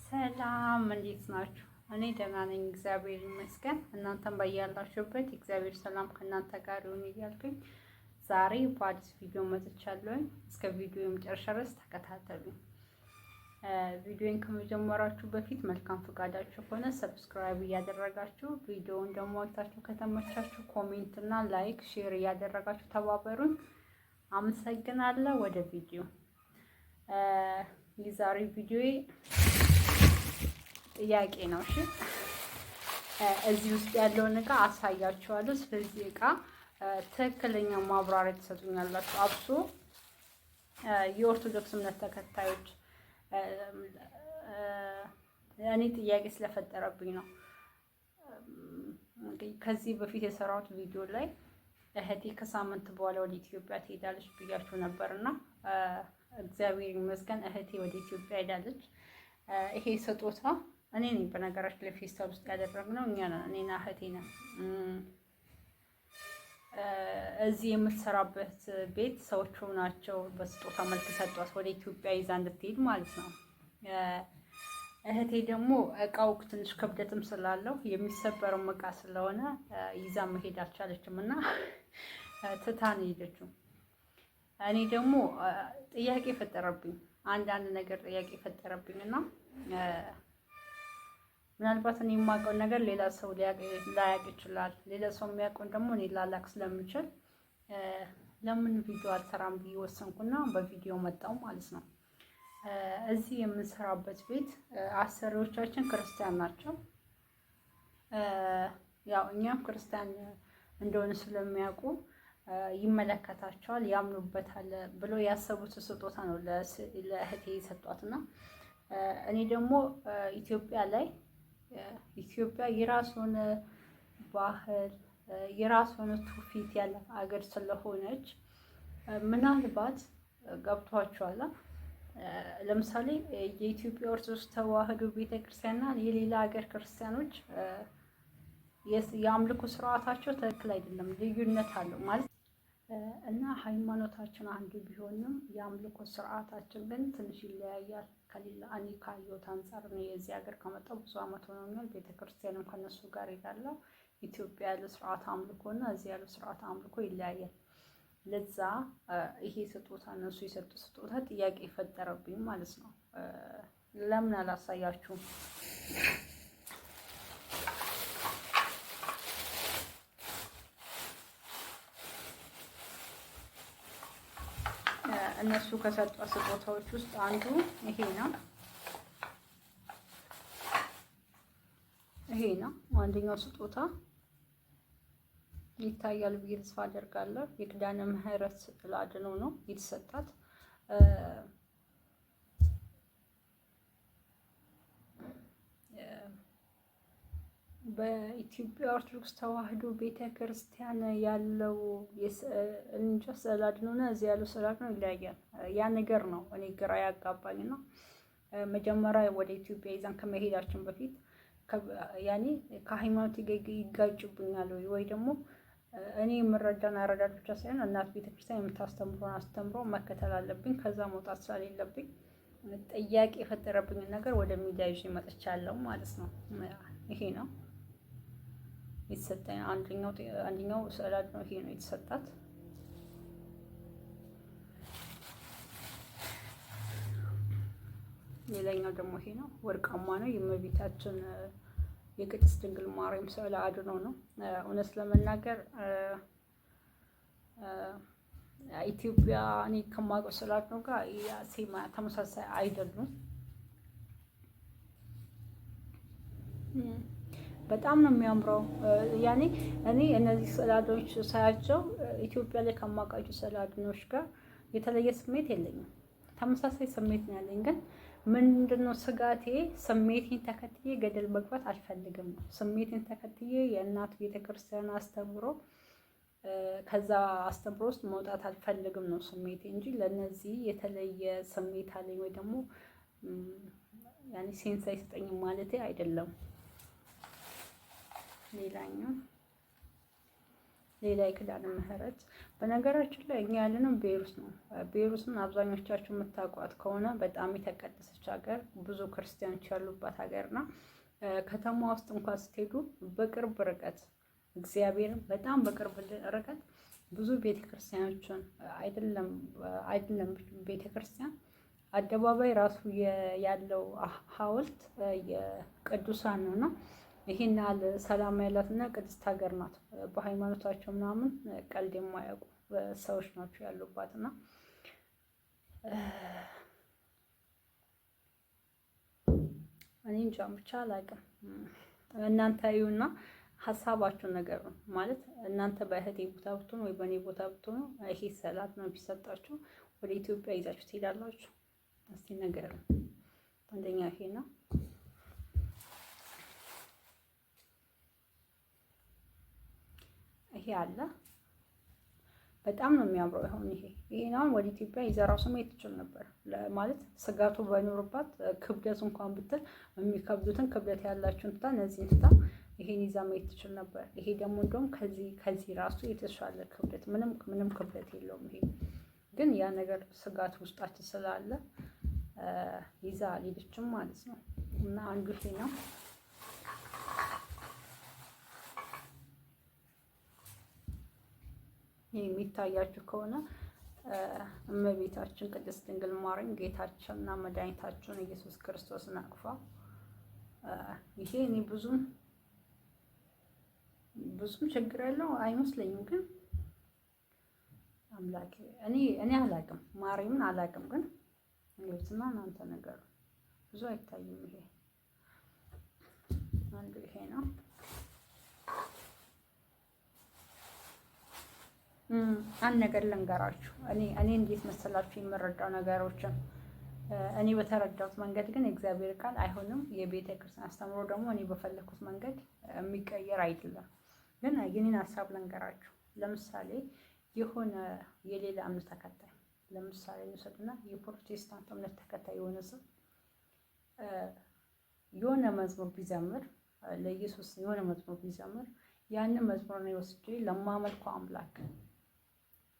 ሰላም እንዴት ናችሁ? እኔ ደህና ነኝ፣ እግዚአብሔር ይመስገን። እናንተም በያላችሁበት እግዚአብሔር ሰላም ከእናንተ ጋር ይሁን እያልኩኝ ዛሬ በአዲስ ቪዲዮ መጥቻለሁኝ። እስከ ቪዲዮ የመጨረሻ ድረስ ተከታተሉኝ። ቪዲዮን ከመጀመራችሁ በፊት መልካም ፈቃዳችሁ ከሆነ ሰብስክራይብ እያደረጋችሁ ቪዲዮውን ደግሞ አይታችሁ ከተመቻችሁ ኮሜንት እና ላይክ፣ ሼር እያደረጋችሁ ተባበሩን። አመሰግናለሁ። ወደ ቪዲዮ የዛሬ ቪዲዮ ጥያቄ ነው። እሺ እዚህ ውስጥ ያለውን እቃ አሳያችኋለሁ። ስለዚህ እቃ ትክክለኛ ማብራሪያ ትሰጡኛላችሁ። አብሶ የኦርቶዶክስ እምነት ተከታዮች እኔ ጥያቄ ስለፈጠረብኝ ነው። ከዚህ በፊት የሰራሁት ቪዲዮ ላይ እህቴ ከሳምንት በኋላ ወደ ኢትዮጵያ ትሄዳለች ብያችሁ ነበርና እግዚአብሔር ይመስገን እህቴ ወደ ኢትዮጵያ ሄዳለች። ይሄ ስጦታ እኔ ነኝ በነገራችን ላይ ፌስታል ውስጥ ያደረግነው እኔና እህቴ ነን። እዚህ የምትሰራበት ቤት ሰዎቹ ናቸው በስጦታ መልክ ሰጧት ወደ ኢትዮጵያ ይዛ እንድትሄድ ማለት ነው። እህቴ ደግሞ እቃው ትንሽ ክብደትም ስላለው የሚሰበረው እቃ ስለሆነ ይዛ መሄድ አልቻለችም እና ትታ ነው የሄደችው። እኔ ደግሞ ጥያቄ ፈጠረብኝ፣ አንዳንድ ነገር ጥያቄ ፈጠረብኝ እና ምናልባት እኔ የማውቀውን ነገር ሌላ ሰው ላያውቅ ይችላል። ሌላ ሰው የሚያውቀውን ደግሞ እኔ ላላቅ ስለምችል ለምን ቪዲዮ አልሰራም ብዬ ወሰንኩና በቪዲዮ መጣው ማለት ነው። እዚህ የምንሰራበት ቤት አሰሪዎቻችን ክርስቲያን ናቸው። ያው እኛም ክርስቲያን እንደሆነ ስለሚያውቁ ይመለከታቸዋል፣ ያምኑበታል ብሎ ያሰቡት ስጦታ ነው ለእህቴ የሰጧትና እኔ ደግሞ ኢትዮጵያ የራሱን ባህል የራሱን ትውፊት ያላት አገር ስለሆነች ምናልባት ገብቷቸዋል። ለምሳሌ የኢትዮጵያ ኦርቶዶክስ ተዋሕዶ ቤተክርስቲያንና የሌላ ሀገር ክርስቲያኖች የአምልኮ ስርዓታቸው ትክክል አይደለም፣ ልዩነት አለው ማለት እና ሃይማኖታችን አንዱ ቢሆንም የአምልኮ ስርዓታችን ግን ትንሽ ይለያያል። ከሌላ እኔ ካየሁት አንጻር ነው። የዚህ ሀገር ከመጣሁ ብዙ አመት ሆኖኛል። ቤተክርስቲያንም ከነሱ ጋር ሄዳለሁ። ኢትዮጵያ ያለው ስርዓት አምልኮ እና እዚህ ያለው ስርዓት አምልኮ ይለያያል። ለዛ ይሄ ስጦታ እነሱ የሰጡት ስጦታ ጥያቄ የፈጠረብኝ ማለት ነው። ለምን አላሳያችሁም? እነሱ ከሰጧት ስጦታዎች ውስጥ አንዱ ይሄ ነው። አንደኛው ስጦታ ይታያል ብዬ ተስፋ አደርጋለሁ። የኪዳነ ምሕረት ስዕል አድኖ ነው የተሰጣት። በኢትዮጵያ ኦርቶዶክስ ተዋሕዶ ቤተክርስቲያን ያለው ስዕል አድኖና እዚህ ያለው ስዕል አድኖ ይለያያል። ያ ነገር ነው እኔ ግራ ያጋባኝና መጀመሪያ ወደ ኢትዮጵያ ይዘን ከመሄዳችን በፊት ያኔ ከሃይማኖት ይጋጭብኛል ወይ ደግሞ እኔ የምረዳና አረዳድ ብቻ ሳይሆን እናት ቤተክርስቲያን የምታስተምረውን አስተምሮ መከተል አለብኝ። ከዛ መውጣት ስለሌለብኝ ጥያቄ የፈጠረብኝ ነገር ወደ ሚዲያ ይዤ መጥቻለሁ ማለት ነው። ይሄ ነው የተሰጠኝ አንደኛው ስዕል አድኖ ይሄ ነው የተሰጣት። ሌላኛው ደግሞ ይሄ ነው፣ ወርቃማ ነው። የእመቤታችን የቅድስት ድንግል ማርያም ስዕል አድኖ ነው። እውነት ለመናገር ኢትዮጵያ እኔ ከማውቀው ስዕል አድኖ ጋር ተመሳሳይ አይደሉም። በጣም ነው የሚያምረው። ያኔ እኔ እነዚህ ስዕል አድኖዎች ሳያቸው ኢትዮጵያ ላይ ከማውቃቸው ስዕል አድኖዎች ጋር የተለየ ስሜት የለኝም። ተመሳሳይ ስሜት ነው ያለኝ። ግን ምንድነው ስጋቴ? ስሜቴን ተከትዬ ገደል መግባት አልፈልግም። ስሜቴን ተከትዬ የእናት ቤተክርስቲያን አስተምሮ ከዛ አስተምሮ ውስጥ መውጣት አልፈልግም ነው ስሜቴ እንጂ ለነዚህ የተለየ ስሜት አለኝ ወይ ደግሞ ያኔ ሴንስ አይሰጠኝም ማለቴ አይደለም። ሌላ የኪዳነ ምሕረት በነገራችን ላይ እኛ ያለነው ቤይሩት ነው። ቤይሩትን አብዛኞቻችሁ የምታውቋት ከሆነ በጣም የተቀደሰች ሀገር፣ ብዙ ክርስቲያኖች ያሉባት ሀገርና ከተማ ውስጥ እንኳን ስትሄዱ በቅርብ ርቀት እግዚአብሔርን በጣም በቅርብ ርቀት ብዙ ቤተክርስቲያኖችን አይደለም ቤተክርስቲያን አደባባይ ራሱ ያለው ሐውልት የቅዱሳን ነውና ይሄን ያህል ሰላም ያላትና ቅድስት ሀገር ናት። በሃይማኖታቸው ምናምን ቀልድ የማያውቁ ሰዎች ናቸው ያሉባትና እኔ እንጃ ብቻ አላውቅም። እናንተ እዩና ሀሳባችሁን ነገር ነው ማለት እናንተ በእህቴ ቦታ ብትሆኑ ወይ በእኔ ቦታ ብትሆኑ ይሄ ሰላት ነው ቢሰጣችሁ ወደ ኢትዮጵያ ይዛችሁ ትሄዳላችሁ? እስቲ ነገር ነው። አንደኛ ይሄ ነው። ይሄ አለ በጣም ነው የሚያምረው። አሁን ይሄን አሁን ወደ ኢትዮጵያ ይዘራው ስሜት ትችል ነበር ማለት ስጋቱ ባይኖርባት ክብደት እንኳን ብትል የሚከብዱትን ክብደት ያላችሁን ትታ እነዚህን ትታ ይሄን ይዛ መሄድ ትችል ነበር። ይሄ ደግሞ እንደውም ከዚህ ራሱ የተሻለ ክብደት ምንም ክብደት የለውም። ይሄ ግን ያ ነገር ስጋት ውስጣችን ስላለ ይዛ አልሄደችም ማለት ነው። እና አንዱ ይሄ ነው። ይህ የሚታያችሁ ከሆነ እመቤታችን ቅድስት ድንግል ማርያም ጌታችንና መድኃኒታችን ኢየሱስ ክርስቶስን አቅፋ ይሄ እኔ ብዙም ችግር ያለው አይመስለኝም። ግን አምላኬ እኔ አላውቅም፣ ማርያምን አላውቅም። ግን እንግዲህና እናንተ ነገር ብዙ አይታይም። ይሄ አንዱ ይሄ ነው። አንድ ነገር ልንገራችሁ። እኔ እንዴት መሰላችሁ የምረዳው ነገሮችን እኔ በተረዳሁት መንገድ ግን እግዚአብሔር ቃል አይሆንም። የቤተ ክርስቲያን አስተምሮ ደግሞ እኔ በፈለኩት መንገድ የሚቀየር አይደለም። ግን የኔን ሀሳብ ልንገራችሁ። ለምሳሌ የሆነ የሌላ እምነት ተከታይ ለምሳሌ እንውሰድና የፕሮቴስታንት እምነት ተከታይ የሆነ ሰው የሆነ መዝሙር ቢዘምር ለኢየሱስ የሆነ መዝሙር ቢዘምር ያንን መዝሙር ነው ወስጄ ለማመልከው አምላክ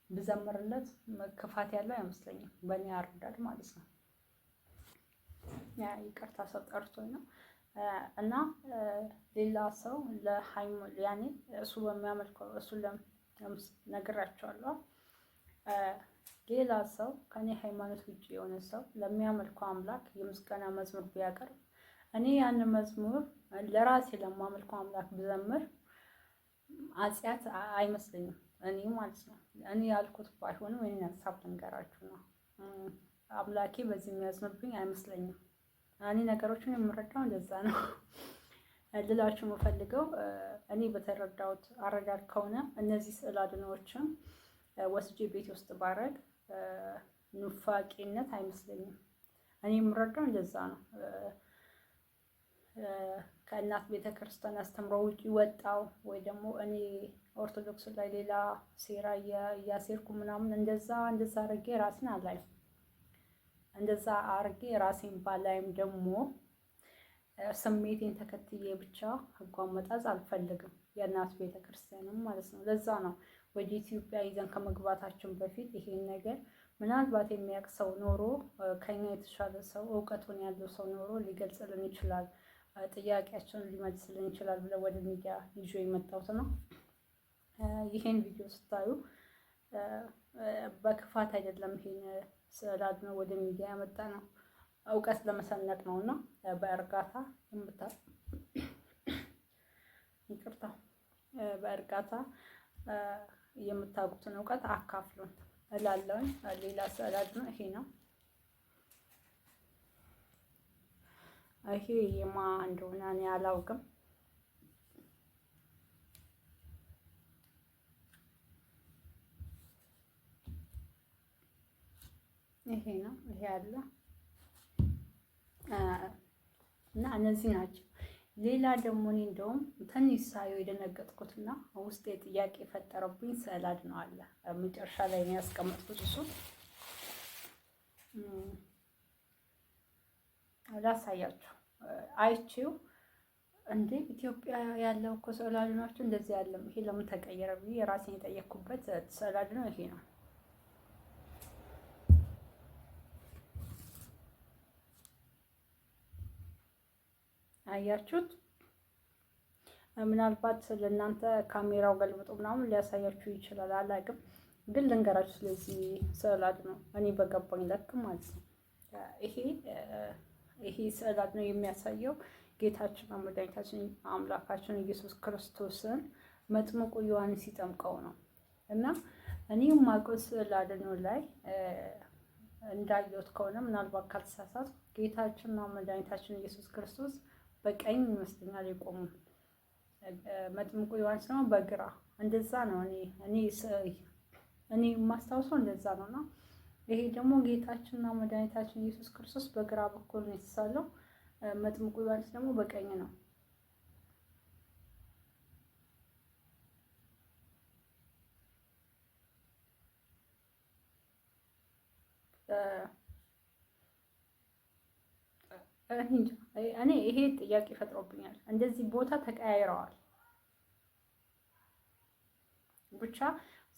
ብዘምርለት ክፋት ያለው አይመስለኝም፣ በእኔ አረዳድ ማለት ነው። ያ ይቅርታ ሰው ጠርቶኝ ነው። እና ሌላ ሰው ያኔ እሱ በሚያመልከው እሱ ነግራቸዋለሁ። ሌላ ሰው ከኔ ሃይማኖት ውጭ የሆነ ሰው ለሚያመልከው አምላክ የምስጋና መዝሙር ቢያቀርብ እኔ ያን መዝሙር ለራሴ ለማመልከው አምላክ ብዘምር አጽያት አይመስለኝም፣ እኔ ማለት ነው። እኔ ያልኩት ባይሆንም እኔ ሀሳብ ልንገራችሁ ነው። አምላኬ በዚህ የሚያዝንብኝ አይመስለኝም። እኔ ነገሮችን የምረዳው እንደዛ ነው ልላችሁ የምፈልገው። እኔ በተረዳሁት አረዳድ ከሆነ እነዚህ ስዕል አድኖዎችን ወስጄ ቤት ውስጥ ባረግ ኑፋቄነት አይመስለኝም። እኔ የምረዳው እንደዛ ነው። ከእናት ቤተክርስቲያን አስተምሮ ውጪ ወጣው ወይ ደግሞ እኔ ኦርቶዶክስ ላይ ሌላ ሴራ እያሴርኩ ምናምን እንደዛ አርጌ ራሴን አላይም። እንደዛ አርጌ ራሴን ባላይም ደግሞ ስሜቴን ተከትዬ ብቻ ህጓን መጣዝ አልፈልግም። የእናት ቤተክርስቲያንም ማለት ነው። ለዛ ነው ወደ ኢትዮጵያ ይዘን ከመግባታችን በፊት ይሄን ነገር ምናልባት የሚያውቅ ሰው ኖሮ ከኛ የተሻለ ሰው እውቀቱን ያለው ሰው ኖሮ ሊገልጽልን ይችላል፣ ጥያቄያችንን ሊመልስልን ይችላል ብለው ወደ ሚዲያ ይዞ የመጣሁት ነው። ይሄን ቪዲዮ ስታዩ በክፋት አይደለም። ይሄን ስዕል አድኖ ወደ ሚዲያ ያመጣ ነው እውቀት ለመሰነቅ ነውና በእርጋታ የምታውቁትን እውቀት አካፍሉን እላለሁ። ሌላ ስዕል አድኖ ይሄ ነው። ይሄ የማ እንደሆነ እኔ አላውቅም። ይሄ ነው። ይሄ አለ እና እነዚህ ናቸው። ሌላ ደግሞ እኔ እንደውም ትንሽ ሳየው የደነገጥኩትና ውስጤ ጥያቄ የፈጠረብኝ ስዕል አድኖ አለ። መጨረሻ ላይ ነው ያስቀመጥኩት። እሱ ላሳያችሁ። አይቼው እንዴ ኢትዮጵያ ያለው እኮ ስዕል አድኖዎች እንደዚህ ያለም። ይሄ ለምን ተቀየረ ብዬ የራሴን የጠየቅኩበት ስዕል አድኖ ይሄ ነው። አያችሁት? ምናልባት ለእናንተ ካሜራው ገልብጦ ምናምን ሊያሳያችሁ ይችላል፣ አላውቅም። ግን ልንገራችሁ ስለዚህ ስዕል አድኖ እኔ በገባኝ ልክ ማለት ነው። ይሄ ስዕል አድኖ የሚያሳየው ጌታችን መድኃኒታችን አምላካችን ኢየሱስ ክርስቶስን መጥምቁ ዮሐንስ ሲጠምቀው ነው። እና እኔ የማውቀው ስዕል አድኖ ላይ እንዳየሁት ከሆነ ምናልባት ካልተሳሳትኩ ጌታችንና መድኃኒታችን ኢየሱስ ክርስቶስ በቀኝ ይመስለኛል የቆሙ፣ መጥምቁ ዮሐንስ ነው በግራ። እንደዛ ነው እኔ የማስታውሰው እንደዛ ነው። እና ይሄ ደግሞ ጌታችንና መድኃኒታችን ኢየሱስ ክርስቶስ በግራ በኩል ነው የተሳለው፣ መጥምቁ ዮሐንስ ደግሞ በቀኝ ነው። እኔ ይሄ ጥያቄ ፈጥሮብኛል። እንደዚህ ቦታ ተቀያይረዋል ብቻ።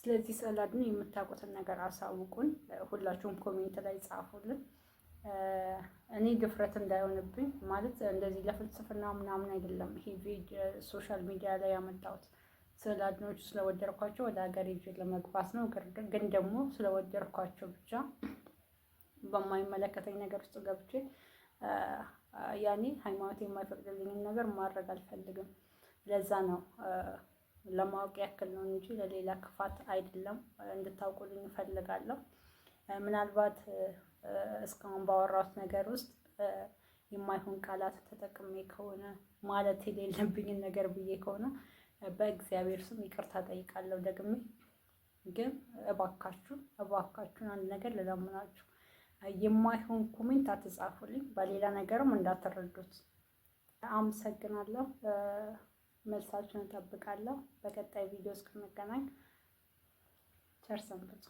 ስለዚህ ስዕል አድኖ የምታውቁትን ነገር አሳውቁን። ሁላችሁም ኮሜንት ላይ ጻፉልን። እኔ ድፍረት እንዳይሆንብኝ ማለት እንደዚህ ለፍልስፍና ምናምን አይደለም። ይሄ ሶሻል ሚዲያ ላይ ያመጣሁት ስዕል አድኖች ስለወደድኳቸው ወደ ሀገር ይዤ ለመግባት ነው። ግን ደግሞ ስለወደድኳቸው ብቻ በማይመለከተኝ ነገር ውስጥ ገብቼ ያኔ ሃይማኖት የማይፈቅድልኝን ነገር ማድረግ አልፈልግም። ለዛ ነው ለማወቅ ያክል ነው እንጂ ለሌላ ክፋት አይደለም። እንድታውቁልኝ እፈልጋለሁ። ምናልባት እስካሁን ባወራሁት ነገር ውስጥ የማይሆን ቃላት ተጠቅሜ ከሆነ ማለት የሌለብኝን ነገር ብዬ ከሆነ በእግዚአብሔር ስም ይቅርታ ጠይቃለሁ። ደግሜ ግን እባካችሁን አንድ ነገር ልለምናችሁ፣ የማይሆን ኮሜንት አትጻፉልኝ፣ በሌላ ነገርም እንዳትረዱት። አመሰግናለሁ። መልሳችሁን እጠብቃለሁ። በቀጣይ ቪዲዮ እስክንገናኝ ቸር ሰንብቱ።